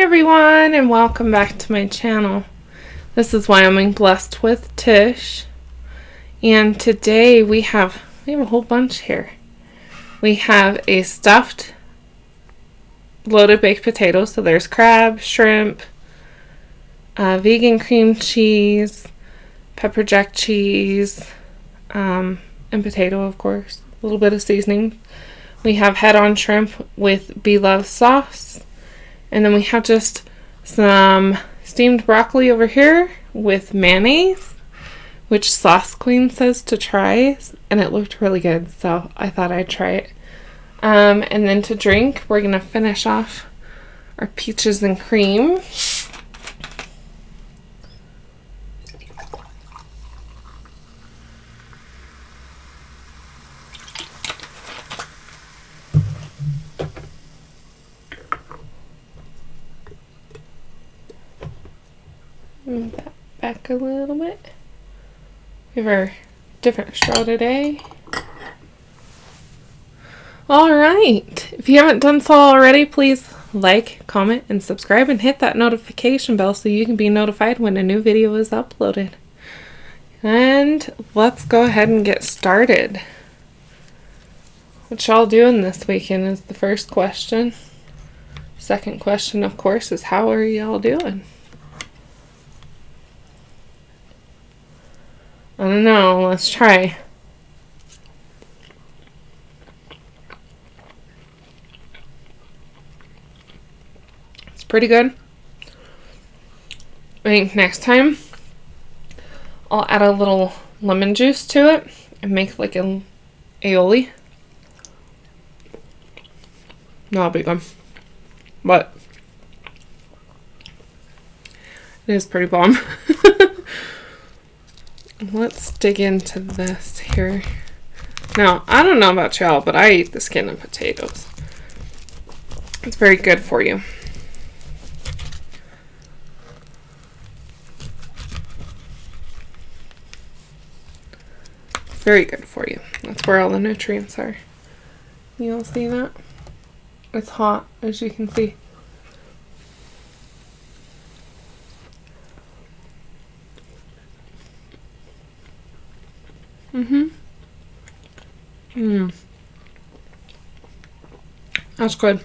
everyone, and welcome back to my channel. This is Wyoming Blessed with Tish, and today we have a whole bunch here. We have a stuffed loaded baked potato, so there's crab, shrimp, vegan cream cheese, pepper jack cheese, and potato, of course, a little bit of seasoning. We have head-on shrimp with Be-Love sauce. And then we have just some steamed broccoli over here with mayonnaise, which Sauce Queen says to try, and it looked really good, so I thought I'd try it. And then to drink, we're going to finish off our peaches and cream. Move that back a little bit. We have our different straw today. Alright, if you haven't done so already, please like, comment, and subscribe, and hit that notification bell so you can be notified when a new video is uploaded. And let's go ahead and get started. What y'all doing this weekend is the first question. Second question, of course, is how are y'all doing? I don't know, let's try. It's pretty good. I think next time I'll add a little lemon juice to it and make like an aioli. That'll be good. But it is pretty bomb. Let's dig into this here. Now, I don't know about y'all, but I eat the skin of potatoes. It's very good for you. Very good for you. That's where all the nutrients are. You all see that? It's hot, as you can see. That's good.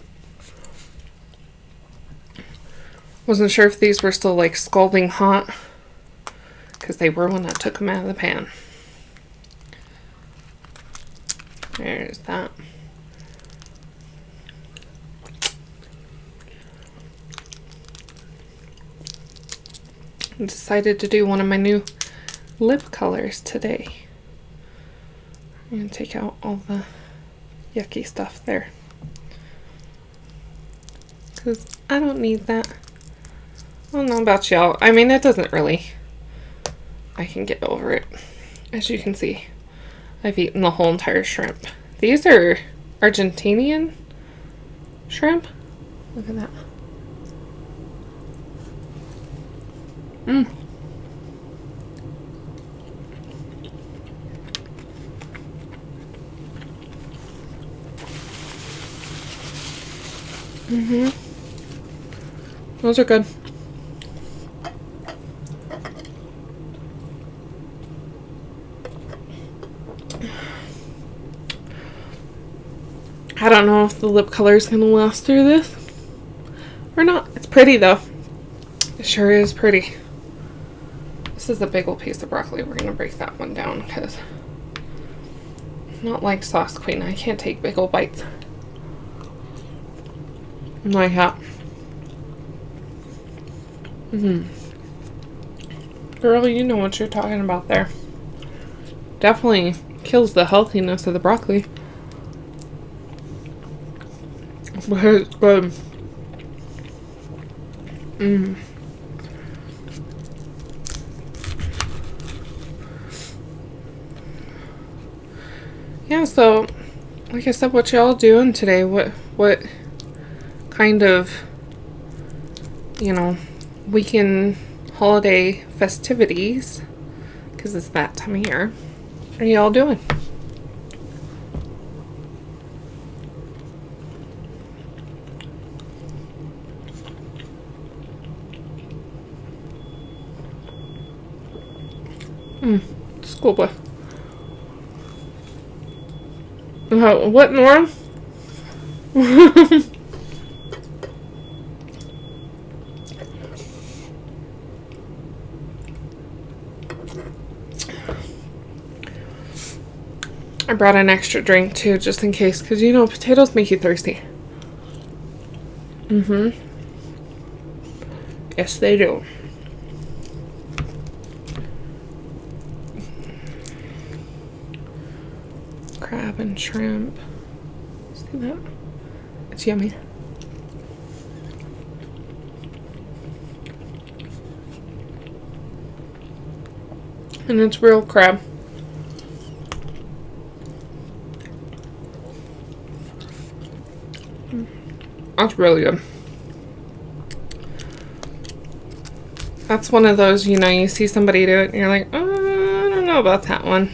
Wasn't sure if these were still like scalding hot, because they were when I took them out of the pan. There's that. I decided to do one of my new lip colors today. I'm going to take out all the yucky stuff there, because I don't need that. I don't know about y'all. I mean, it doesn't really. I can get over it. As you can see, I've eaten the whole entire shrimp. These are Argentinian shrimp. Look at that. Those are good. I don't know if the lip color is going to last through this or not. It's pretty though. It sure is pretty. This is a big old piece of broccoli. We're going to break that one down because not like Sauce Queen. I can't take big old bites. Like that. Girl, you know what you're talking about there. Definitely kills the healthiness of the broccoli. But it's good. Yeah, so like I said, what y'all doing today? What kind of, weekend holiday festivities, because it's that time of year, are y'all doing? School boy. What in the world? I brought an extra drink too, just in case, because you know potatoes make you thirsty. Yes, they do. Crab and shrimp. See that? It's yummy. And it's real crab. That's really good. That's one of those, you know, you see somebody do it and you're like, oh, I don't know about that one.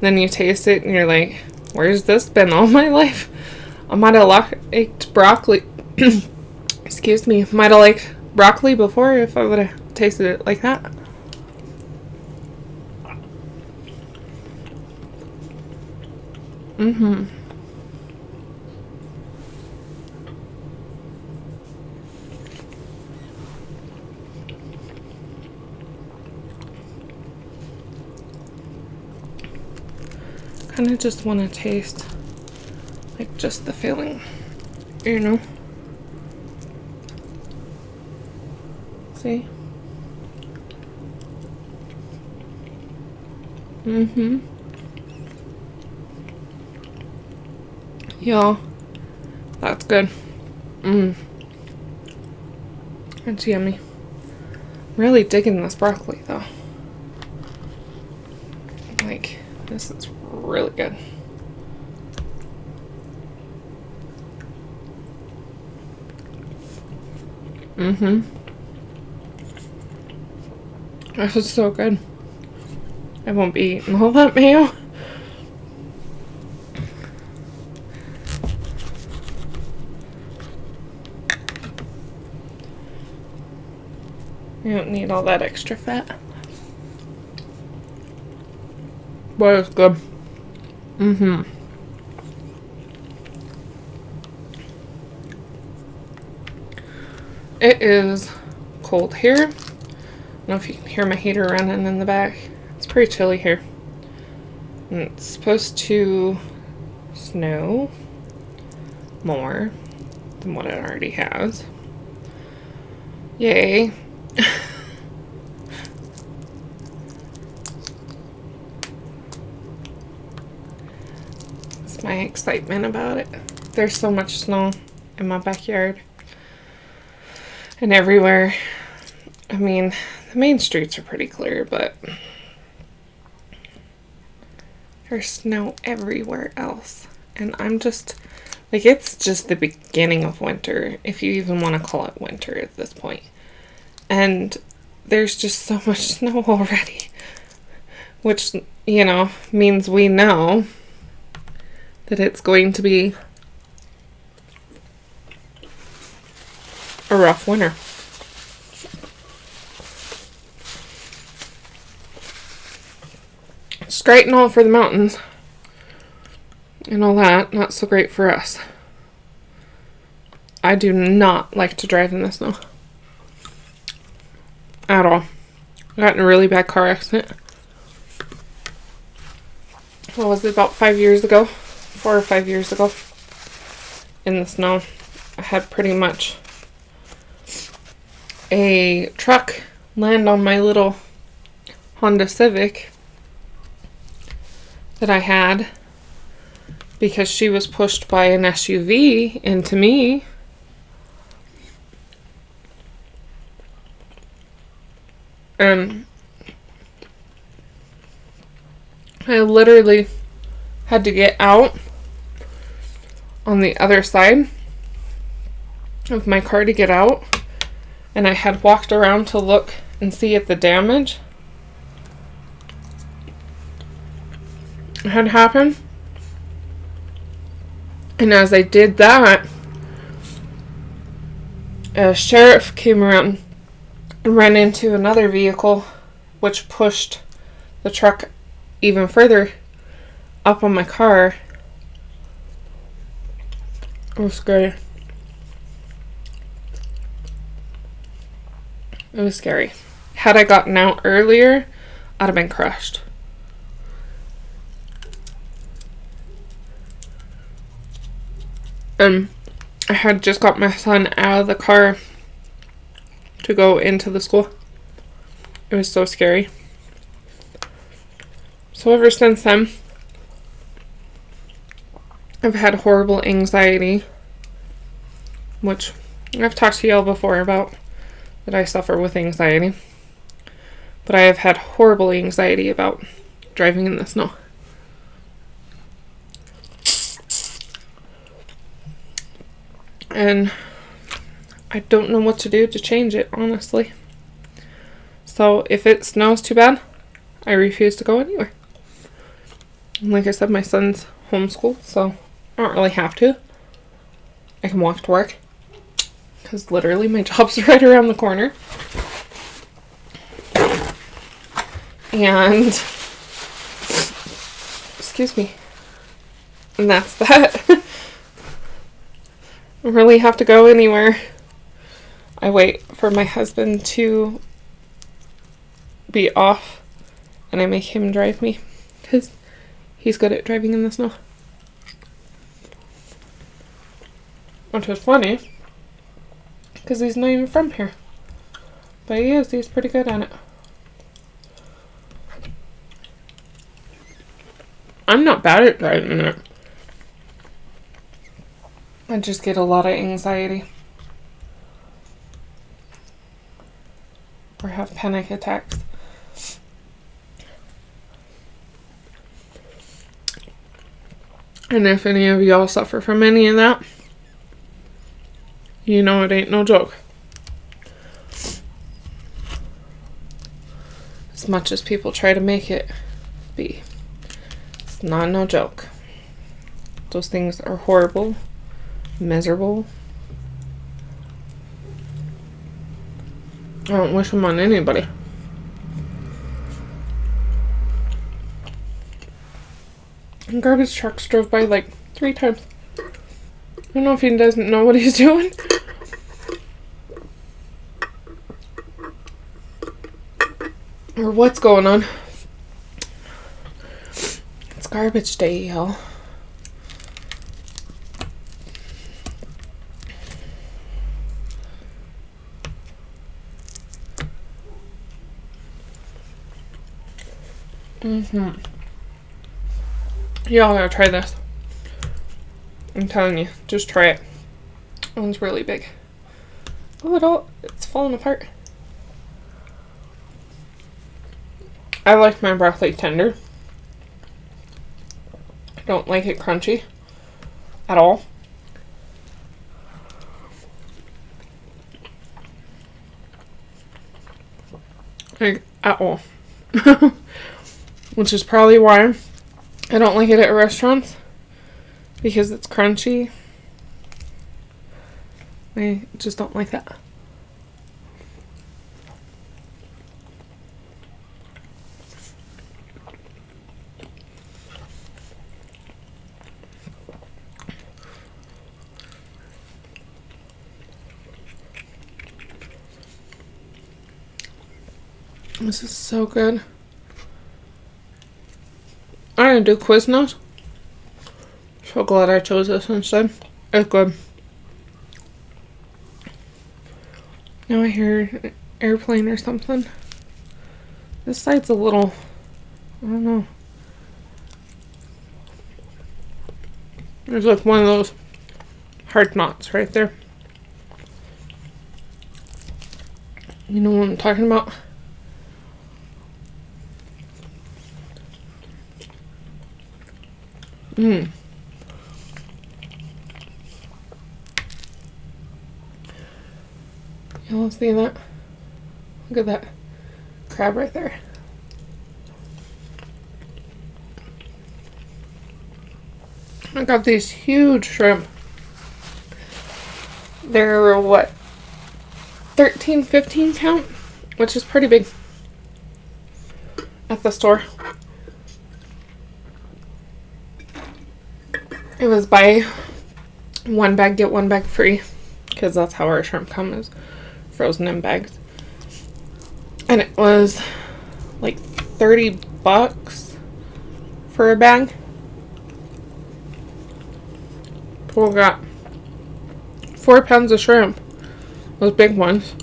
Then you taste it and you're like, where's this been all my life? I might have liked broccoli. Excuse me. Might have liked broccoli before if I would have tasted it like that. Kind of just want to taste like just the filling, you know. See? Y'all, that's good. It's yummy. Really digging this broccoli though. Like, this is really good. This is so good. I won't be eating all that mayo. You don't need all that extra fat. But it's good. It is cold here. I don't know if you can hear my heater running in the back. It's pretty chilly here. And it's supposed to snow more than what it already has. Yay. It's my excitement about it. There's so much snow in my backyard and everywhere. I mean, the main streets are pretty clear, but there's snow everywhere else. And I'm just, like, it's just the beginning of winter, if you even want to call it winter at this point. And there's just so much snow already, which, you know, means we know that it's going to be a rough winter. It's great and all for the mountains and all that, not so great for us. I do not like to drive in the snow at all. I got in a really bad car accident. What was it, about 5 years ago? 4 or 5 years ago. In the snow. I had pretty much a truck land on my little Honda Civic that I had because she was pushed by an SUV into me. And I literally had to get out on the other side of my car to get out. And I had walked around to look and see at the damage had happened. And as I did that, a sheriff came around and ran into another vehicle which pushed the truck even further up on my car. It was scary. It was scary. Had I gotten out earlier, I'd have been crushed. I had just got my son out of the car to go into the school. It was so scary. So ever since then, I've had horrible anxiety, which I've talked to y'all before about, that I suffer with anxiety. But I have had horrible anxiety about driving in the snow. And I don't know what to do to change it, honestly. So if it snows too bad, I refuse to go anywhere. And like I said, my son's homeschooled, so I don't really have to. I can walk to work, because literally my job's right around the corner. And, excuse me, and that's that. I don't really have to go anywhere. I wait for my husband to be off, and I make him drive me, because he's good at driving in the snow. Which is funny, because he's not even from here. But he is. He's pretty good at it. I'm not bad at driving it. I just get a lot of anxiety. Or have panic attacks. And if any of y'all suffer from any of that, you know it ain't no joke. As much as people try to make it be, it's not no joke. Those things are horrible, miserable. I don't wish them on anybody. And garbage trucks drove by like 3 times. I don't know if he doesn't know what he's doing. Or what's going on. It's garbage day, y'all. Y'all gotta try this. I'm telling you, just try it. One's really big. Oh, it's falling apart. I like my broccoli tender. I don't like it crunchy at all. Like, at all. Which is probably why I don't like it at restaurants, because it's crunchy. I just don't like that. This is so good. I'm gonna do Quiznos. So glad I chose this instead. It's good. Now I hear an airplane or something. This side's a little, I don't know. There's like one of those hard knots right there. You know what I'm talking about? Y'all see that? Look at that crab right there. I got these huge shrimp. They're what? 13, 15 count, which is pretty big. at the store. It was buy one bag, get one bag free. Because that's how our shrimp come, is frozen in bags. And it was like $30 for a bag. We got 4 pounds of shrimp. Those big ones.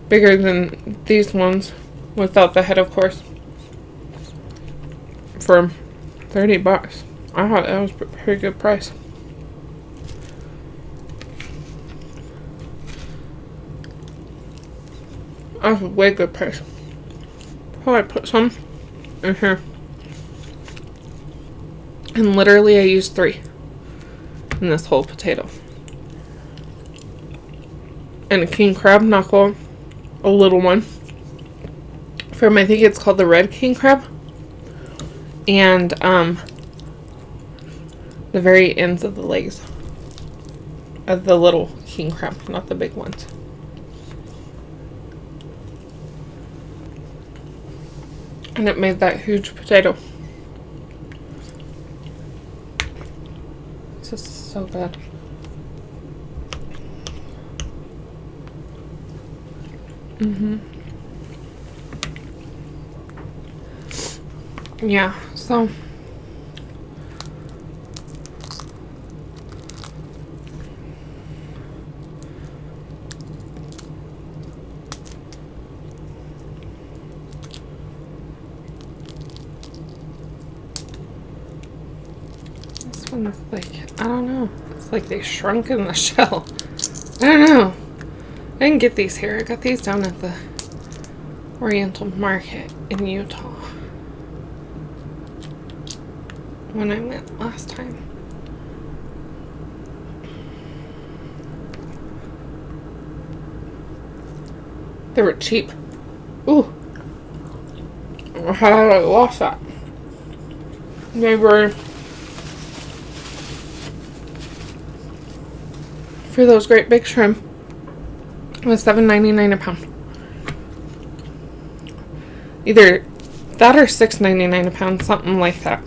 Bigger than these ones. Without the head, of course. For $30. I thought that was a pretty good price. That was a way good price. So I put some in here. And literally I used 3 in this whole potato. And a king crab knuckle, a little one. From, I think it's called the red king crab. And the very ends of the legs of the little king crab, not the big ones. And it made that huge potato. This is so good. Yeah, so this one's like, I don't know. It's like they shrunk in the shell. I don't know. I didn't get these here. I got these down at the Oriental Market in Utah when I went last time. They were cheap. Ooh. How did I lost that? They were, for those great big shrimp, it was $7.99 a pound. Either that or $6.99 a pound, something like that.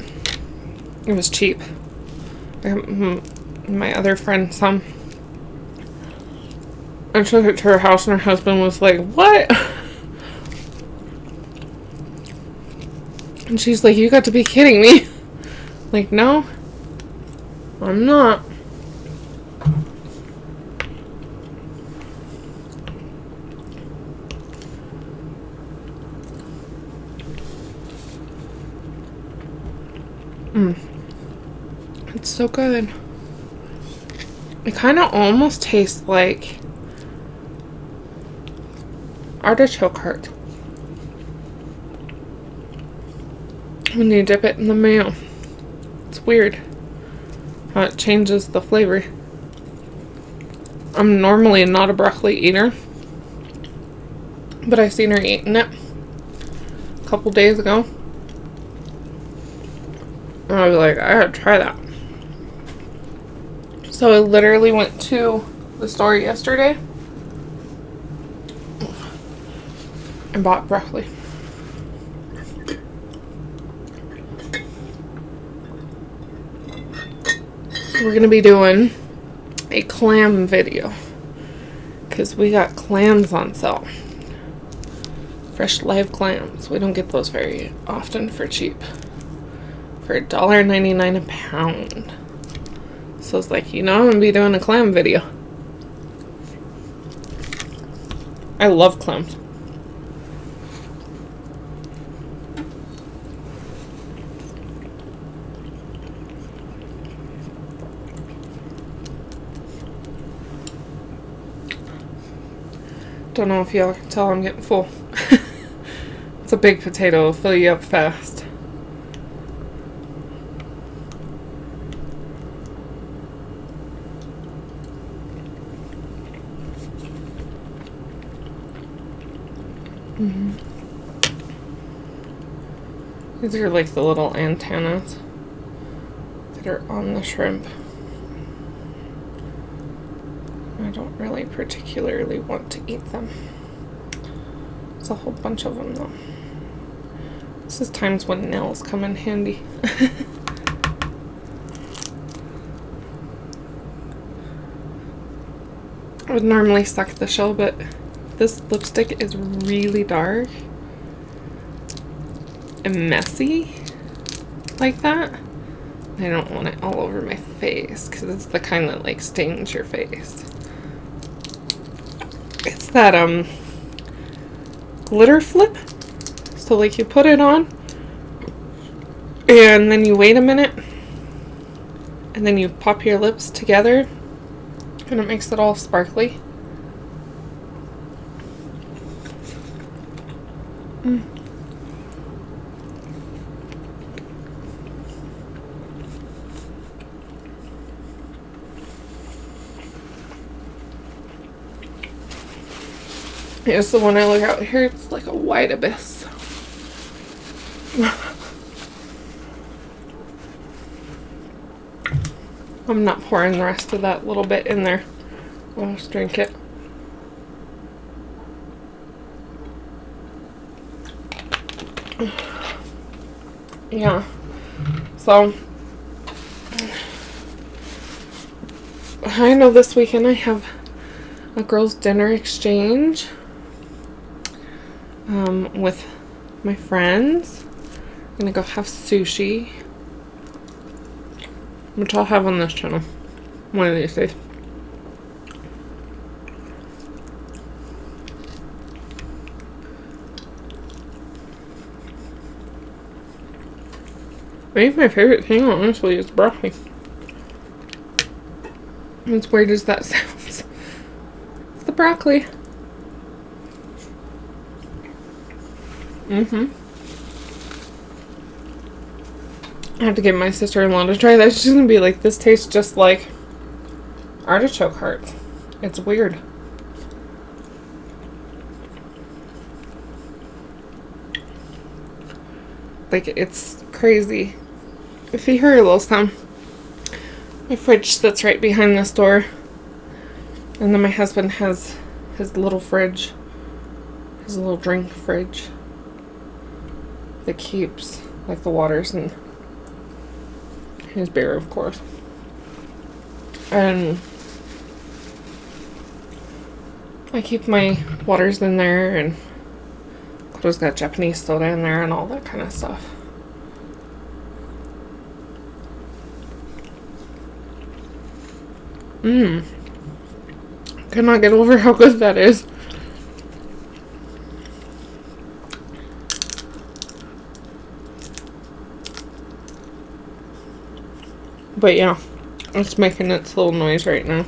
It was cheap. My other friend some. I took it to her house and her husband was like, "What?" And she's like, "You got to be kidding me." Like, no, I'm not. It's so good. It kind of almost tastes like artichoke heart when you dip it in the mayo. It's weird how it changes the flavor. I'm normally not a broccoli eater, but I seen her eating it a couple days ago. And I was like, I gotta try that. So I literally went to the store yesterday and bought broccoli. We're gonna be doing a clam video because we got clams on sale. Fresh live clams. We don't get those very often for cheap. For $1.99 a pound. So it's like, you know, I'm gonna be doing a clam video. I love clams. Don't know if y'all can tell I'm getting full. It's a big potato. It'll fill you up fast. These are like the little antennas that are on the shrimp. I don't really particularly want to eat them. There's a whole bunch of them though. This is times when nails come in handy. I would normally suck the shell, but this lipstick is really dark and messy like that. I don't want it all over my face because it's the kind that like stains your face. It's that glitter flip. So like you put it on and then you wait a minute and then you pop your lips together and it makes it all sparkly. Here's the one I look out here. It's like a wide abyss. I'm not pouring the rest of that little bit in there. I'll just drink it. Yeah. So, I know this weekend I have a girls' dinner exchange with my friends. I'm gonna go have sushi, which I'll have on this channel one of these days. I think my favorite thing, honestly, is broccoli. As weird as that sounds. It's the broccoli. I have to get my sister-in-law to try that. She's gonna be like, this tastes just like artichoke hearts. It's weird. Like, it's crazy. If you hear a little sound, my fridge sits right behind this door. And then my husband has his little fridge, his little drink fridge that keeps like the waters and his beer, of course. And I keep my waters in there, and Koto's got Japanese soda in there and all that kind of stuff. Cannot get over how good that is. But yeah, it's making its little noise right now.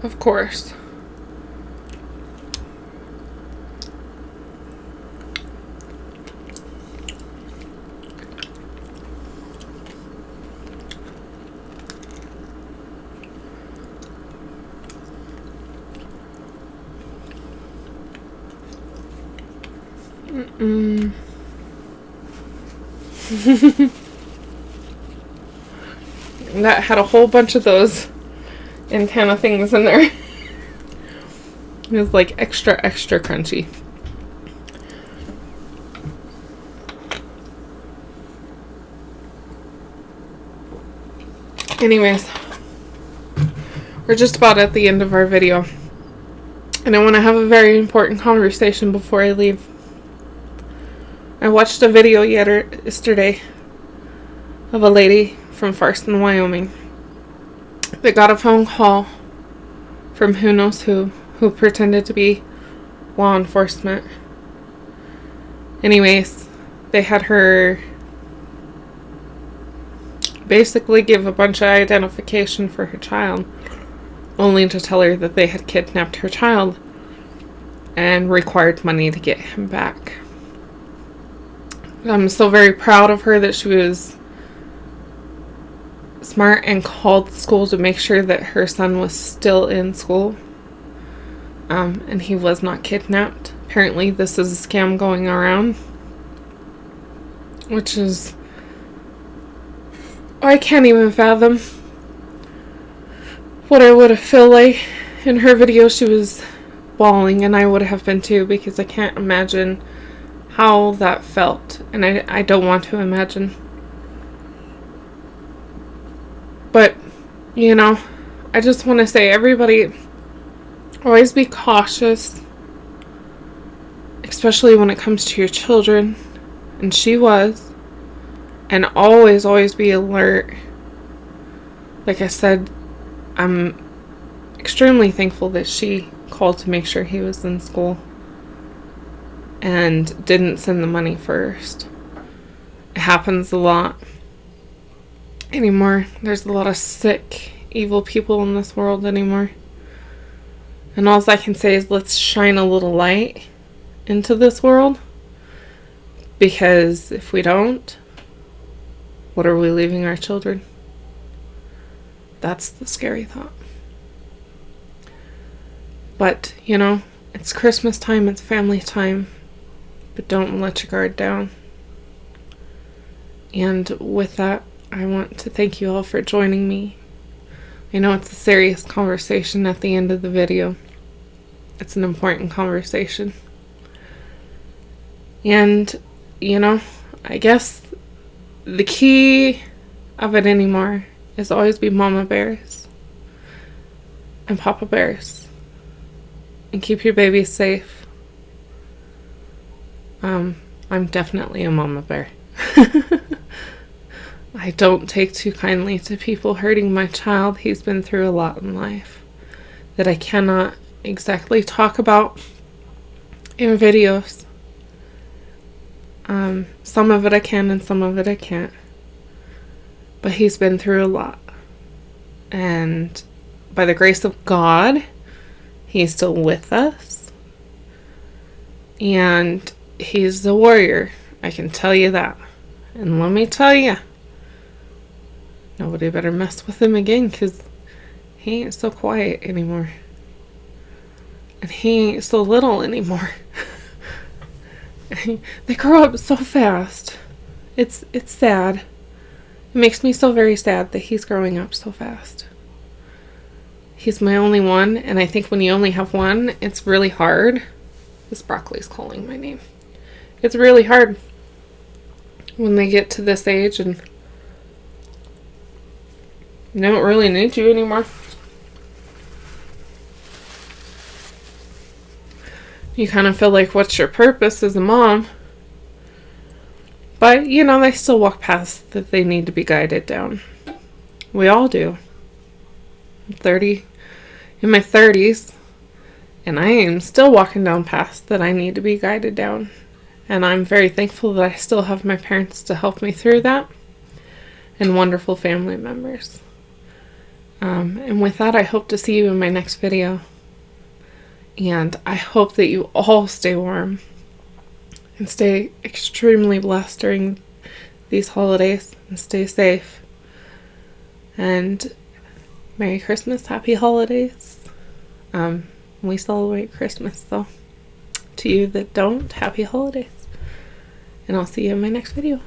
Of course. That had a whole bunch of those antenna things in there. It was like extra crunchy. Anyways, we're just about at the end of our video, and I want to have a very important conversation before I leave. I watched a video yesterday of a lady from Farston, Wyoming that got a phone call from who knows who pretended to be law enforcement. Anyways, they had her basically give a bunch of identification for her child, only to tell her that they had kidnapped her child and required money to get him back. I'm so very proud of her that she was smart and called the school to make sure that her son was still in school. And he was not kidnapped. Apparently this is a scam going around, which is, I can't even fathom what I would feel like. In her video, she was bawling, and I would have been too, because I can't imagine how that felt, and I don't want to imagine. But, you know, I just want to say, everybody, always be cautious, especially when it comes to your children, and she was, and always be alert. Like I said, I'm extremely thankful that she called to make sure he was in school and didn't send the money first. It happens a lot anymore. There's a lot of sick, evil people in this world anymore. And all I can say is, let's shine a little light into this world. Because if we don't, what are we leaving our children? That's the scary thought. But, you know, it's Christmas time, it's family time. But don't let your guard down. And with that, I want to thank you all for joining me. I know it's a serious conversation at the end of the video. It's an important conversation. And, you know, I guess the key of it anymore is always be mama bears and papa bears. And keep your babies safe. I'm definitely a mama bear. I don't take too kindly to people hurting my child. He's been through a lot in life that I cannot exactly talk about in videos. Some of it I can and some of it I can't. But he's been through a lot. And by the grace of God, he's still with us. And he's a warrior. I can tell you that. And let me tell you, nobody better mess with him again, because he ain't so quiet anymore. And he ain't so little anymore. They grow up so fast. It's sad. It makes me so very sad that he's growing up so fast. He's my only one, and I think when you only have one, it's really hard. This broccoli's calling my name. It's really hard when they get to this age and they don't really need you anymore. You kind of feel like, what's your purpose as a mom? But, you know, they still walk paths that they need to be guided down. We all do. I'm in my 30s, and I am still walking down paths that I need to be guided down. And I'm very thankful that I still have my parents to help me through that, and wonderful family members. And with that, I hope to see you in my next video. And I hope that you all stay warm and stay extremely blessed during these holidays, and stay safe. And Merry Christmas, Happy Holidays. We celebrate Christmas, so to you that don't, Happy Holidays. And I'll see you in my next video.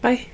Bye.